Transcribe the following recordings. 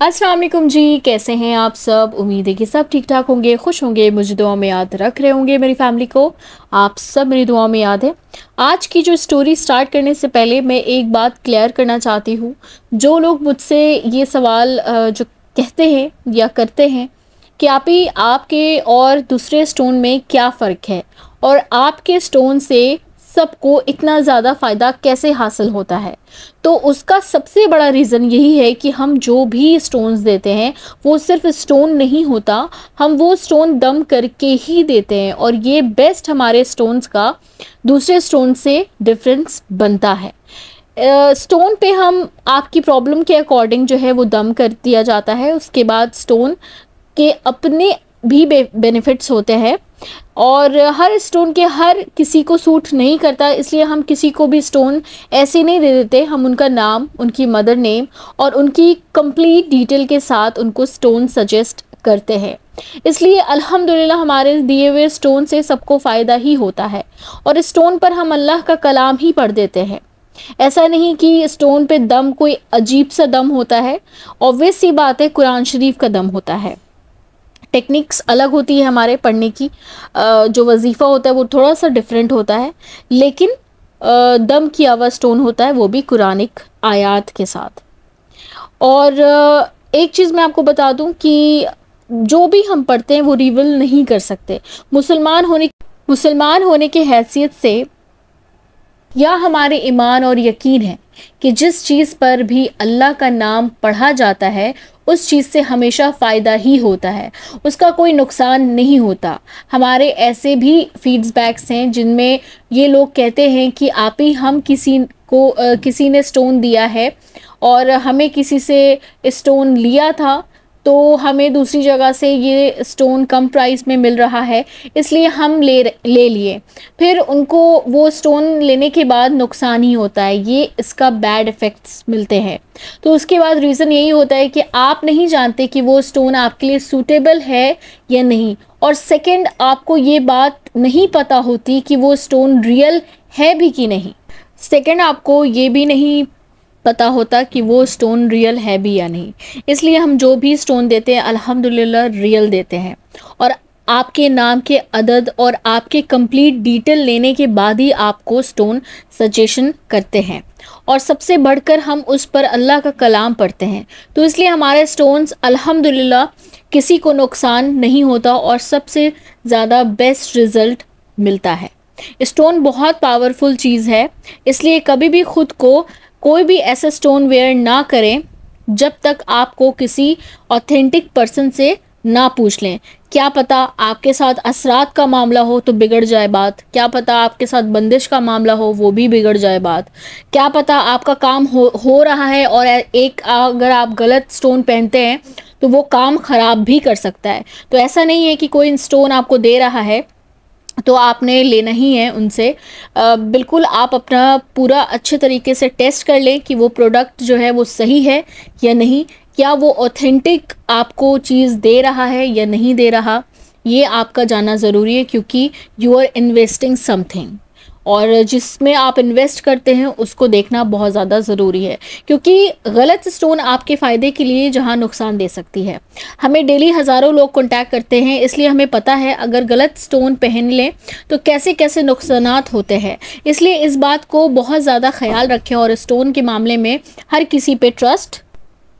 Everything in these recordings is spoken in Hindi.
अस्सलाम वालेकुम जी, कैसे हैं आप सब। उम्मीद है कि सब ठीक ठाक होंगे, खुश होंगे, मुझे दुआ में याद रख रहे होंगे। मेरी फैमिली को आप सब मेरी दुआ में याद है। आज की जो स्टोरी स्टार्ट करने से पहले मैं एक बात क्लियर करना चाहती हूँ। जो लोग मुझसे ये सवाल जो कहते हैं या करते हैं कि आपके और दूसरे स्टोन में क्या फ़र्क है और आपके स्टोन से सबको इतना ज़्यादा फ़ायदा कैसे हासिल होता है, तो उसका सबसे बड़ा रीज़न यही है कि हम जो भी स्टोन्स देते हैं वो सिर्फ स्टोन नहीं होता, हम वो स्टोन दम करके ही देते हैं और ये बेस्ट हमारे स्टोन्स का दूसरे स्टोन से डिफरेंस बनता है। स्टोन पे हम आपकी प्रॉब्लम के अकॉर्डिंग जो है वो दम कर दिया जाता है। उसके बाद स्टोन के अपने भी बेनिफिट्स होते हैं और हर स्टोन के हर किसी को सूट नहीं करता, इसलिए हम किसी को भी स्टोन ऐसे नहीं दे देते। हम उनका नाम, उनकी मदर नेम और उनकी कंप्लीट डिटेल के साथ उनको स्टोन सजेस्ट करते हैं। इसलिए अल्हम्दुलिल्लाह हमारे दिए हुए स्टोन से सबको फ़ायदा ही होता है और इस स्टोन पर हम अल्लाह का कलाम ही पढ़ देते हैं। ऐसा नहीं कि स्टोन पे दम कोई अजीब सा दम होता है, ऑब्वियस सी बात है कुरान शरीफ का दम होता है। टेक्निक्स अलग होती है हमारे पढ़ने की, जो वजीफ़ा होता है वो थोड़ा सा डिफरेंट होता है, लेकिन दम किया हुआ स्टोन होता है वो भी कुरानिक आयात के साथ। और एक चीज़ मैं आपको बता दूं कि जो भी हम पढ़ते हैं वो रिवील नहीं कर सकते। मुसलमान होने के हैसियत से या हमारे ईमान और यकीन है कि जिस चीज़ पर भी अल्लाह का नाम पढ़ा जाता है उस चीज़ से हमेशा फ़ायदा ही होता है, उसका कोई नुकसान नहीं होता। हमारे ऐसे भी फीडबैक्स हैं जिनमें ये लोग कहते हैं कि हम किसी ने स्टोन दिया है और हमें किसी से स्टोन लिया था तो हमें दूसरी जगह से ये स्टोन कम प्राइस में मिल रहा है, इसलिए हम ले लिए। फिर उनको वो स्टोन लेने के बाद नुकसान ही होता है, ये इसका बैड इफ़ेक्ट्स मिलते हैं। तो उसके बाद रीज़न यही होता है कि आप नहीं जानते कि वो स्टोन आपके लिए सूटेबल है या नहीं, और सेकंड आपको ये बात नहीं पता होती कि वो स्टोन रियल है भी कि नहीं। सेकंड आपको ये भी नहीं पता होता कि वो स्टोन रियल है भी या नहीं। इसलिए हम जो भी स्टोन देते हैं अल्हम्दुलिल्लाह रियल देते हैं और आपके नाम के अदद और आपके कंप्लीट डिटेल लेने के बाद ही आपको स्टोन सजेशन करते हैं और सबसे बढ़कर हम उस पर अल्लाह का कलाम पढ़ते हैं। तो इसलिए हमारे स्टोन्स अल्हम्दुलिल्लाह किसी को नुकसान नहीं होता और सबसे ज़्यादा बेस्ट रिज़ल्ट मिलता है। स्टोन बहुत पावरफुल चीज़ है, इसलिए कभी भी खुद को कोई भी ऐसा स्टोन वेयर ना करें जब तक आपको किसी ऑथेंटिक पर्सन से ना पूछ लें। क्या पता आपके साथ असरात का मामला हो तो बिगड़ जाए बात, क्या पता आपके साथ बंदिश का मामला हो वो भी बिगड़ जाए बात, क्या पता आपका काम हो रहा है और अगर आप गलत स्टोन पहनते हैं तो वो काम ख़राब भी कर सकता है। तो ऐसा नहीं है कि कोई स्टोन आपको दे रहा है तो आपने लेना ही है उनसे। बिल्कुल आप अपना पूरा अच्छे तरीके से टेस्ट कर लें कि वो प्रोडक्ट जो है वो सही है या नहीं, क्या वो ऑथेंटिक आपको चीज़ दे रहा है या नहीं दे रहा, ये आपका जानना ज़रूरी है, क्योंकि यू आर इन्वेस्टिंग समथिंग और जिसमें आप इन्वेस्ट करते हैं उसको देखना बहुत ज़्यादा ज़रूरी है, क्योंकि गलत स्टोन आपके फ़ायदे के लिए जहां नुकसान दे सकती है। हमें डेली हज़ारों लोग कांटेक्ट करते हैं, इसलिए हमें पता है अगर गलत स्टोन पहन लें तो कैसे कैसे नुकसानात होते हैं। इसलिए इस बात को बहुत ज़्यादा ख्याल रखें और स्टोन के मामले में हर किसी पे ट्रस्ट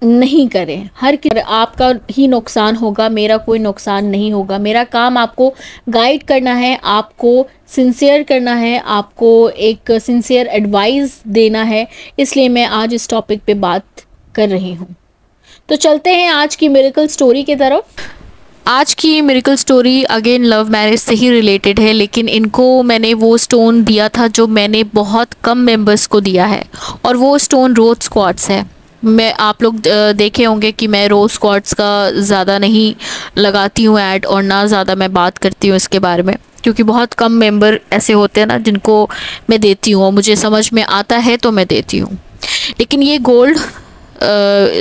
नहीं करें। आपका ही नुकसान होगा, मेरा कोई नुकसान नहीं होगा। मेरा काम आपको गाइड करना है, आपको सिंसियर करना है, आपको एक सिंसियर एडवाइस देना है, इसलिए मैं आज इस टॉपिक पे बात कर रही हूँ। तो चलते हैं आज की मिरेकल स्टोरी की तरफ। आज की miracle story again love marriage से ही रिलेटेड है, लेकिन इनको मैंने वो स्टोन दिया था जो मैंने बहुत कम मेंबर्स को दिया है और वो स्टोन रोज़ क्वार्ट्स है। आप लोग देखे होंगे कि मैं रोज़ क्वार्ट्स का ज़्यादा नहीं लगाती हूँ ऐड और ना ज़्यादा मैं बात करती हूँ इसके बारे में, क्योंकि बहुत कम मेंबर ऐसे होते हैं ना जिनको मैं देती हूँ और मुझे समझ में आता है तो मैं देती हूँ। लेकिन ये गोल्ड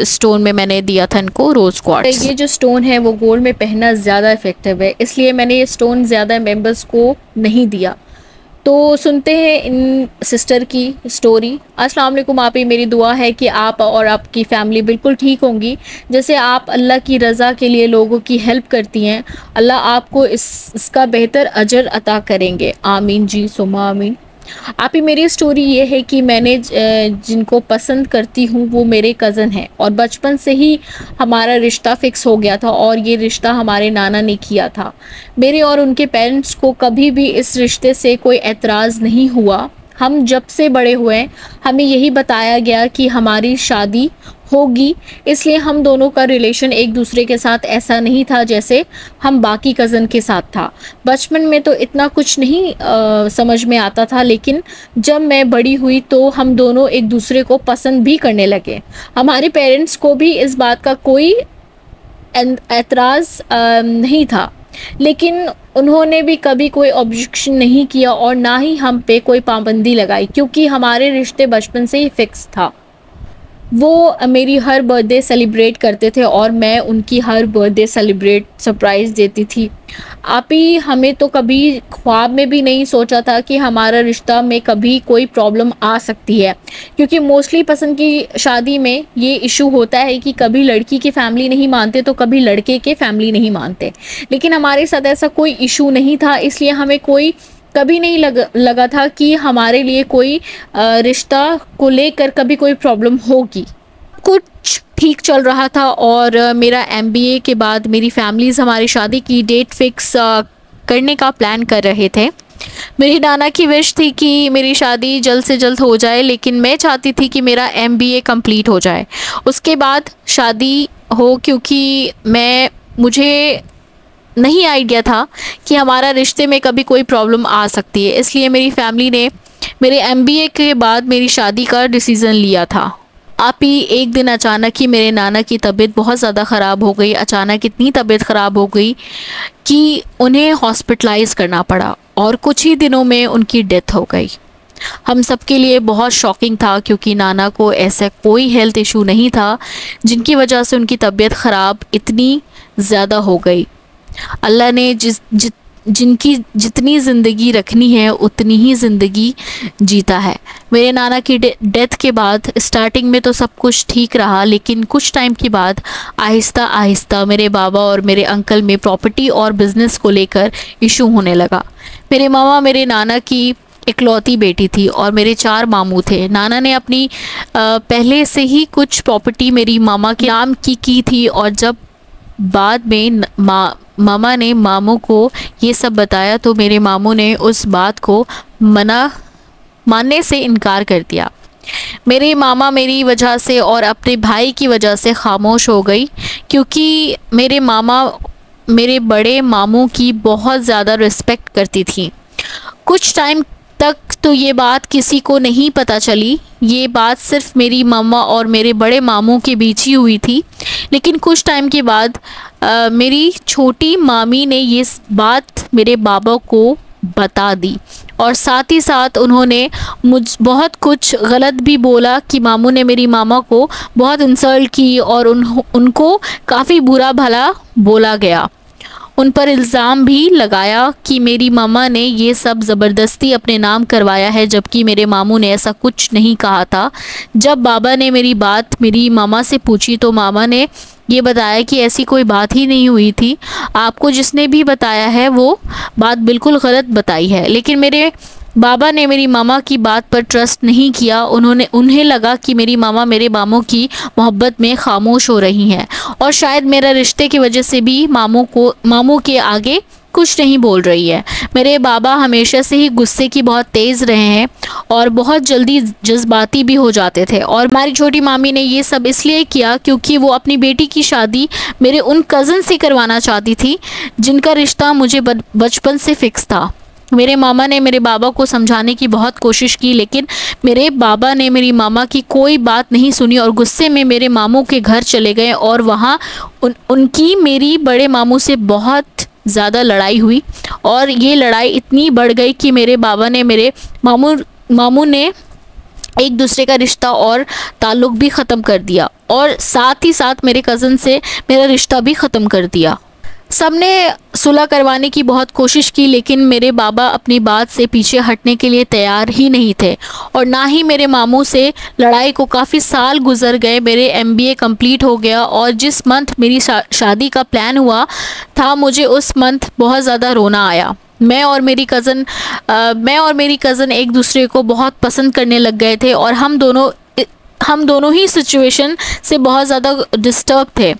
स्टोन में मैंने दिया था इनको रोज़ क्वार्ट्स। ये जो स्टोन है वो गोल्ड में पहनना ज़्यादा इफ़ेक्टिव है, इसलिए मैंने ये स्टोन ज़्यादा मेंबर्स को नहीं दिया। तो सुनते हैं इन सिस्टर की स्टोरी। अस्सलाम वालेकुम आपी, मेरी दुआ है कि आप और आपकी फैमिली बिल्कुल ठीक होंगी। जैसे आप अल्लाह की रज़ा के लिए लोगों की हेल्प करती हैं, अल्लाह आपको इसका बेहतर अजर अता करेंगे। आमीन जी सुमा आमीन। आपी, मेरी स्टोरी ये है कि मैंने जिनको पसंद करती हूँ वो मेरे कज़न हैं और बचपन से ही हमारा रिश्ता फ़िक्स हो गया था और ये रिश्ता हमारे नाना ने किया था। मेरे और उनके पेरेंट्स को कभी भी इस रिश्ते से कोई एतराज़ नहीं हुआ। हम जब से बड़े हुए हमें यही बताया गया कि हमारी शादी होगी, इसलिए हम दोनों का रिलेशन एक दूसरे के साथ ऐसा नहीं था जैसे हम बाकी कज़न के साथ था। बचपन में तो इतना कुछ नहीं समझ में आता था, लेकिन जब मैं बड़ी हुई तो हम दोनों एक दूसरे को पसंद भी करने लगे। हमारे पेरेंट्स को भी इस बात का कोई एतराज़ नहीं था, लेकिन उन्होंने भी कभी कोई ऑब्जेक्शन नहीं किया और ना ही हम पे कोई पाबंदी लगाई, क्योंकि हमारे रिश्ते बचपन से ही फिक्स था। वो मेरी हर बर्थडे सेलिब्रेट करते थे और मैं उनकी हर बर्थडे सेलिब्रेट सरप्राइज़ देती थी। आप ही, हमें तो कभी ख्वाब में भी नहीं सोचा था कि हमारा रिश्ता में कभी कोई प्रॉब्लम आ सकती है, क्योंकि मोस्टली पसंद की शादी में ये इशू होता है कि कभी लड़की की फैमिली नहीं मानते तो कभी लड़के के फैमिली नहीं मानते। लेकिन हमारे साथ ऐसा कोई इशू नहीं था, इसलिए हमें कोई कभी नहीं लगा था कि हमारे लिए कोई रिश्ता को लेकर कभी कोई प्रॉब्लम होगी। कुछ ठीक चल रहा था और मेरा एमबीए के बाद मेरी फैमिलीज़ हमारी शादी की डेट फिक्स करने का प्लान कर रहे थे। मेरी नाना की विश थी कि मेरी शादी जल्द से जल्द हो जाए, लेकिन मैं चाहती थी कि मेरा एमबीए कंप्लीट हो जाए, उसके बाद शादी हो, क्योंकि मुझे नहीं आइडिया था कि हमारा रिश्ते में कभी कोई प्रॉब्लम आ सकती है। इसलिए मेरी फैमिली ने मेरे एमबीए के बाद मेरी शादी का डिसीज़न लिया था। आप ही, एक दिन अचानक ही मेरे नाना की तबीयत बहुत ज़्यादा ख़राब हो गई। अचानक इतनी तबीयत ख़राब हो गई कि उन्हें हॉस्पिटलाइज़ करना पड़ा और कुछ ही दिनों में उनकी डेथ हो गई। हम सब के लिए बहुत शॉकिंग था, क्योंकि नाना को ऐसा कोई हेल्थ इशू नहीं था जिनकी वजह से उनकी तबीयत ख़राब इतनी ज़्यादा हो गई। अल्लाह ने जिनकी जितनी ज़िंदगी रखनी है उतनी ही ज़िंदगी जीता है। मेरे नाना की डेथ के बाद स्टार्टिंग में तो सब कुछ ठीक रहा, लेकिन कुछ टाइम के बाद आहिस्ता आहिस्ता मेरे बाबा और मेरे अंकल में प्रॉपर्टी और बिज़नेस को लेकर इशू होने लगा। मेरे मामा मेरे नाना की इकलौती बेटी थी और मेरे 4 मामू थे। नाना ने अपनी पहले से ही कुछ प्रॉपर्टी मेरी मामा के नाम की थी, और जब बाद में मामा ने मामू को ये सब बताया तो मेरे मामू ने उस बात को मानने से इनकार कर दिया। मेरे मामा मेरी वजह से और अपने भाई की वजह से खामोश हो गई, क्योंकि मेरे मामा मेरे बड़े मामू की बहुत ज़्यादा रिस्पेक्ट करती थी। कुछ टाइम तक तो ये बात किसी को नहीं पता चली, ये बात सिर्फ मेरी मम्मा और मेरे बड़े मामू के बीच ही हुई थी। लेकिन कुछ टाइम के बाद मेरी छोटी मामी ने ये बात मेरे बाबा को बता दी, और साथ ही साथ उन्होंने बहुत कुछ गलत भी बोला कि मामू ने मेरी मामा को बहुत इंसल्ट की और उनको काफ़ी बुरा भला बोला गया। उन पर इल्ज़ाम भी लगाया कि मेरी मामा ने ये सब ज़बरदस्ती अपने नाम करवाया है, जबकि मेरे मामू ने ऐसा कुछ नहीं कहा था। जब बाबा ने मेरी बात मेरी मामा से पूछी तो मामा ने ये बताया कि ऐसी कोई बात ही नहीं हुई थी, आपको जिसने भी बताया है वो बात बिल्कुल गलत बताई है। लेकिन मेरे बाबा ने मेरी मामा की बात पर ट्रस्ट नहीं किया। उन्हें लगा कि मेरी मामा मेरे मामू की मोहब्बत में खामोश हो रही हैं, और शायद मेरा रिश्ते की वजह से भी मामू के आगे कुछ नहीं बोल रही है। मेरे बाबा हमेशा से ही गुस्से की बहुत तेज़ रहे हैं और बहुत जल्दी जज्बाती भी हो जाते थे, और हमारी छोटी मामी ने ये सब इसलिए किया क्योंकि वो अपनी बेटी की शादी मेरे उन कज़न से करवाना चाहती थी जिनका रिश्ता मुझे बचपन से फ़िक्स था। मेरे मामा ने मेरे बाबा को समझाने की बहुत कोशिश की, लेकिन मेरे बाबा ने मेरी मामा की कोई बात नहीं सुनी और गुस्से में मेरे मामू के घर चले गए, और वहाँ उनकी मेरी बड़े मामू से बहुत ज़्यादा लड़ाई हुई, और ये लड़ाई इतनी बढ़ गई कि मेरे बाबा ने मेरे मामू ने एक दूसरे का रिश्ता और ताल्लुक़ भी ख़त्म कर दिया, और साथ ही साथ मेरे कज़न से मेरा रिश्ता भी ख़त्म कर दिया। सबने सुलह करवाने की बहुत कोशिश की, लेकिन मेरे बाबा अपनी बात से पीछे हटने के लिए तैयार ही नहीं थे और ना ही मेरे मामू से लड़ाई को काफ़ी साल गुजर गए। मेरे एमबीए कंप्लीट हो गया और जिस मंथ मेरी शादी का प्लान हुआ था, मुझे उस मंथ बहुत ज़्यादा रोना आया। मैं और मेरी कज़न एक दूसरे को बहुत पसंद करने लग गए थे और हम दोनों ही सिचुएशन से बहुत ज़्यादा डिस्टर्ब थे।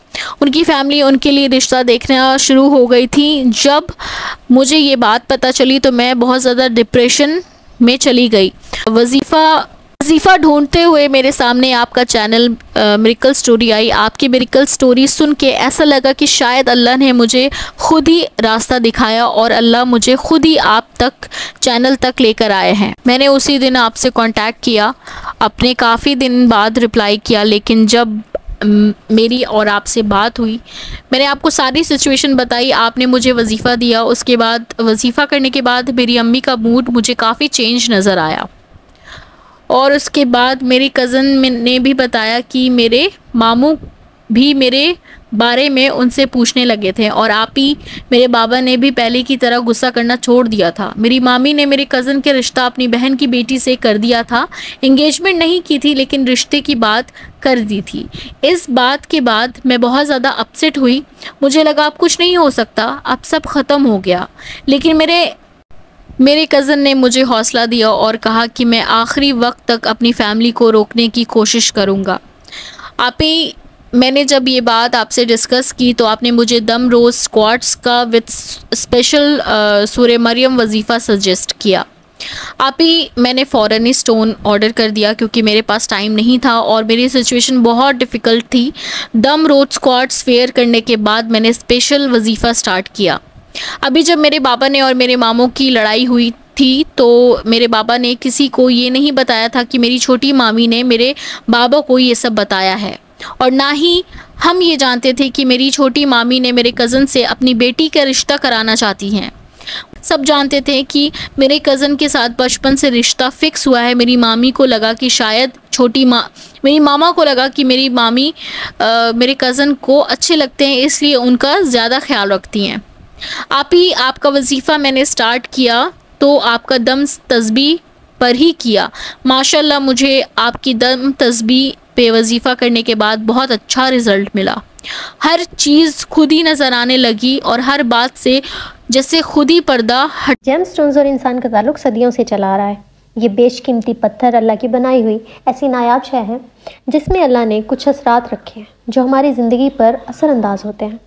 उनकी फैमिली उनके लिए रिश्ता देखना शुरू हो गई थी। जब मुझे ये बात पता चली तो मैं बहुत ज़्यादा डिप्रेशन में चली गई। वजीफ़ा ढूंढते हुए मेरे सामने आपका चैनल मिरेकल स्टोरी आई। आपकी मिरेकल स्टोरी सुन के ऐसा लगा कि शायद अल्लाह ने मुझे खुद ही रास्ता दिखाया और अल्लाह मुझे खुद ही आप तक चैनल तक लेकर आए हैं। मैंने उसी दिन आपसे कांटेक्ट किया, आपने काफ़ी दिन बाद रिप्लाई किया, लेकिन जब मेरी और आपसे बात हुई, मैंने आपको सारी सिचुएशन बताई, आपने मुझे वजीफ़ा दिया। उसके बाद वजीफ़ा करने के बाद मेरी अम्मी का मूड मुझे काफ़ी चेंज नज़र आया और उसके बाद मेरी कज़न ने भी बताया कि मेरे मामू भी मेरे बारे में उनसे पूछने लगे थे और आप ही मेरे बाबा ने भी पहले की तरह गुस्सा करना छोड़ दिया था। मेरी मामी ने मेरे कज़न के रिश्ता अपनी बहन की बेटी से कर दिया था। एंगेजमेंट नहीं की थी लेकिन रिश्ते की बात कर दी थी। इस बात के बाद मैं बहुत ज़्यादा अपसेट हुई। मुझे लगा अब कुछ नहीं हो सकता, अब सब ख़त्म हो गया। लेकिन मेरे कज़न ने मुझे हौसला दिया और कहा कि मैं आखिरी वक्त तक अपनी फैमिली को रोकने की कोशिश करूँगा। मैंने जब ये बात आपसे डिस्कस की तो आपने मुझे दम रोज़ स्क्वाट्स का विद स्पेशल सूरह मरियम वजीफ़ा सजेस्ट किया। मैंने फ़ौरन ही स्टोन ऑर्डर कर दिया क्योंकि मेरे पास टाइम नहीं था और मेरी सिचुएशन बहुत डिफ़िकल्ट थी। दम रोज़ स्क्वाट्स फेयर करने के बाद मैंने स्पेशल वजीफ़ा स्टार्ट किया। अभी जब मेरे बाबा ने और मेरे मामों की लड़ाई हुई थी तो मेरे बाबा ने किसी को ये नहीं बताया था कि मेरी छोटी मामी ने मेरे बाबा को ये सब बताया है और ना ही हम ये जानते थे कि मेरी छोटी मामी ने मेरे कज़न से अपनी बेटी का रिश्ता कराना चाहती हैं। सब जानते थे कि मेरे कज़न के साथ बचपन से रिश्ता फ़िक्स हुआ है। मेरी मामी को लगा कि शायद मेरी मामा को लगा कि मेरी मामी मेरे कज़न को अच्छे लगते हैं, इसलिए उनका ज़्यादा ख्याल रखती हैं। आपका वजीफ़ा मैंने स्टार्ट किया तो आपका दम तस्बीह पर ही किया। माशाल्लाह मुझे आपकी दम तस्बीह पे वजीफ़ा करने के बाद बहुत अच्छा रिज़ल्ट मिला। हर चीज़ खुद ही नज़र आने लगी और हर बात से जैसे खुद ही पर्दा हट। जेमस्टोन्स और इंसान का ताल्लुक़ सदियों से चला आ रहा है। ये बेशकीमती पत्थर अल्लाह की बनाई हुई ऐसी नायाब शय है जिसमें अल्लाह ने कुछ असरात रखे हैं जो हमारी ज़िंदगी पर असरअंदाज होते हैं।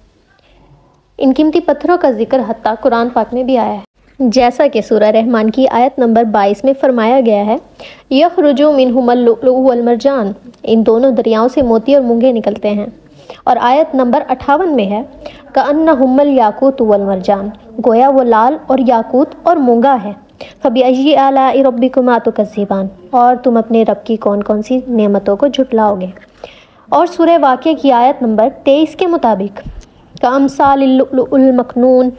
इन कीमती पत्थरों का जिक्र हत्ता कुरान पाक में भी आया है, जैसा कि सूरह रहमान की आयत नंबर 22 में फरमाया गया है, यखरुजु मिनहुमल लुअलुअ वल मरजान, इन दोनों दरियाओं से मोती और मूंगे निकलते हैं। और आयत नंबर 58 में है, कअन्नहुमल याकूत वल मरजान, गोया वो लाल और याकूत और मूंगा है। फबिअय्यि आलाइ रब्बिकुमा तुकज़्ज़िबान, और तुम अपने रब की कौन कौन सी नेमतों को झुटलाओगे। और सूरह वाक़िया की आयत नंबर 23 के मुताबिक, कअमसालिल लुअलुअल मकनून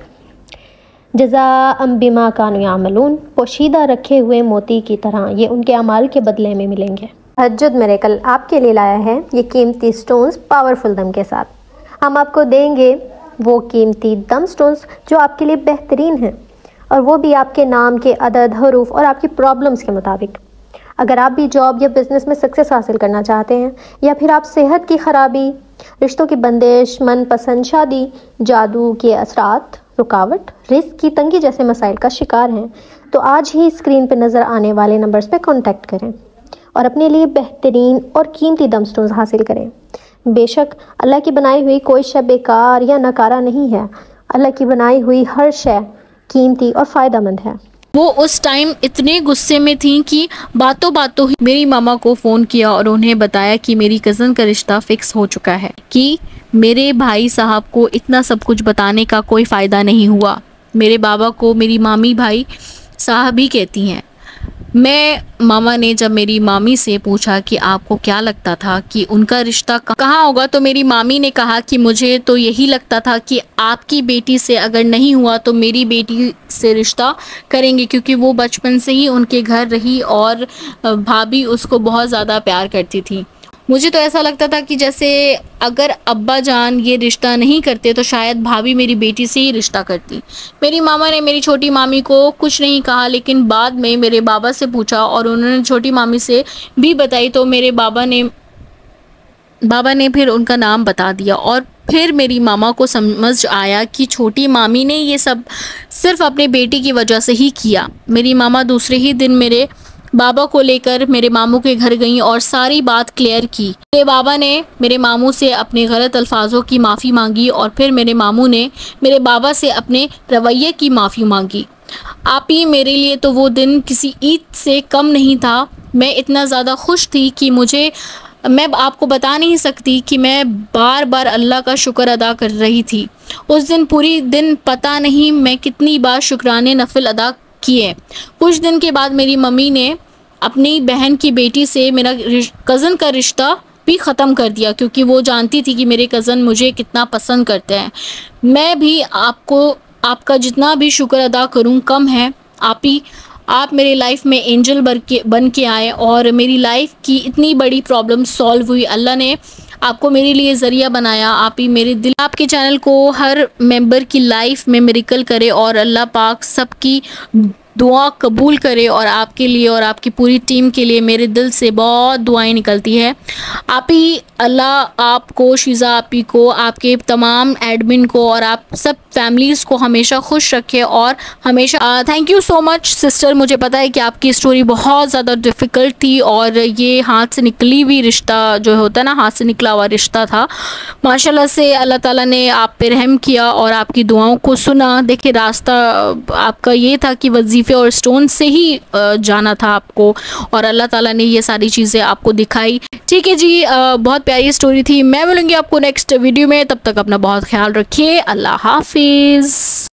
जज़ाअम बिमा कानू यामलून, पोशीदा रखे हुए मोती की तरह ये उनके अमाल के बदले में मिलेंगे। तहज्जुद मिरेकल आपके लिए लाया है ये कीमती स्टोन्स पावरफुल दम के साथ। हम आपको देंगे वो कीमती दम स्टोन्स जो आपके लिए बेहतरीन हैं और वो भी आपके नाम के अदद, हरूफ और आपकी प्रॉब्लम्स के मुताबिक। अगर आप भी जॉब या बिज़नेस में सक्सेस हासिल करना चाहते हैं या फिर आप सेहत की ख़राबी, रिश्तों की बंदिश, मनपसंद शादी, जादू के असरात, रुकावट, रिस्क की तंगी जैसे मसाइल का शिकार हैं, तो आज ही स्क्रीन पर नज़र आने वाले नंबर्स पे कांटेक्ट करें और अपने लिए बेहतरीन और कीमती दम स्टोन्स हासिल करें। बेशक अल्लाह की बनाई हुई कोई शय बेकार या नकारा नहीं है। अल्लाह की बनाई हुई हर शय कीमती और फ़ायदेमंद है। वो उस टाइम इतने गुस्से में थी कि बातों बातों ही मेरी मामा को फ़ोन किया और उन्हें बताया कि मेरी कज़न का रिश्ता फ़िक्स हो चुका है, कि मेरे भाई साहब को इतना सब कुछ बताने का कोई फ़ायदा नहीं हुआ। मेरे बाबा को मेरी मामी भाई साहब ही कहती हैं। मामा ने जब मेरी मामी से पूछा कि आपको क्या लगता था कि उनका रिश्ता कहाँ होगा, तो मेरी मामी ने कहा कि मुझे तो यही लगता था कि आपकी बेटी से अगर नहीं हुआ तो मेरी बेटी से रिश्ता करेंगे, क्योंकि वो बचपन से ही उनके घर रही और भाभी उसको बहुत ज़्यादा प्यार करती थी। मुझे तो ऐसा लगता था कि जैसे अगर अब्बा जान ये रिश्ता नहीं करते तो शायद भाभी मेरी बेटी से ही रिश्ता करती। मेरी मामा ने मेरी छोटी मामी को कुछ नहीं कहा, लेकिन बाद में मेरे बाबा से पूछा और उन्होंने छोटी मामी से भी बताई, तो मेरे बाबा ने फिर उनका नाम बता दिया। और फिर मेरी मामा को समझ आया कि छोटी मामी ने ये सब सिर्फ अपने बेटी की वजह से ही किया। मेरी मामा दूसरे ही दिन मेरे बाबा को लेकर मेरे मामू के घर गईं और सारी बात क्लियर की। मेरे बाबा ने मेरे मामू से अपने गलत अल्फाजों की माफ़ी मांगी और फिर मेरे मामू ने मेरे बाबा से अपने रवैये की माफ़ी मांगी। आप ही मेरे लिए तो वो दिन किसी ईद से कम नहीं था। मैं इतना ज़्यादा खुश थी कि मैं आपको बता नहीं सकती कि मैं बार बार अल्लाह का शुक्र अदा कर रही थी। उस दिन पूरी दिन पता नहीं मैं कितनी बार शुक्राने नफिल अदा किए। कुछ दिन के बाद मेरी मम्मी ने अपनी बहन की बेटी से मेरा कज़न का रिश्ता भी ख़त्म कर दिया, क्योंकि वो जानती थी कि मेरे कज़न मुझे कितना पसंद करते हैं। मैं भी आपका जितना भी शुक्र अदा करूं कम है। आप मेरे लाइफ में एंजल बन के आए और मेरी लाइफ की इतनी बड़ी प्रॉब्लम सॉल्व हुई। अल्लाह ने आपको मेरे लिए ज़रिया बनाया। आप ही मेरे दिल, आपके चैनल को हर मेंबर की लाइफ में मिरेकल करे और अल्लाह पाक सबकी दुआ कबूल करे। और आपके लिए और आपकी पूरी टीम के लिए मेरे दिल से बहुत दुआएं निकलती है। आप ही अल्लाह आपको, शीज़ा आपी को, आपके तमाम एडमिन को और आप सब फैमिलीज़ को हमेशा खुश रखे और हमेशा thank you so much sister. मुझे पता है कि आपकी स्टोरी बहुत ज़्यादा डिफ़िकल्ट थी और ये हाथ से निकली हुई रिश्ता जो होता है ना, हाथ से निकला हुआ रिश्ता था। माशाल्लाह से अल्लाह ताला ने आप पे रहम किया और आपकी दुआओं को सुना। देखिए रास्ता आपका ये था कि वजीफ़े और स्टोन से ही जाना था आपको, और अल्लाह ताला ने ये सारी चीज़ें आपको दिखाई। ठीक है जी, बहुत प्यारी स्टोरी थी। मैं मिलूँगी आपको नेक्स्ट वीडियो में, तब तक अपना बहुत ख्याल रखिए। अल्लाह हाफिज़।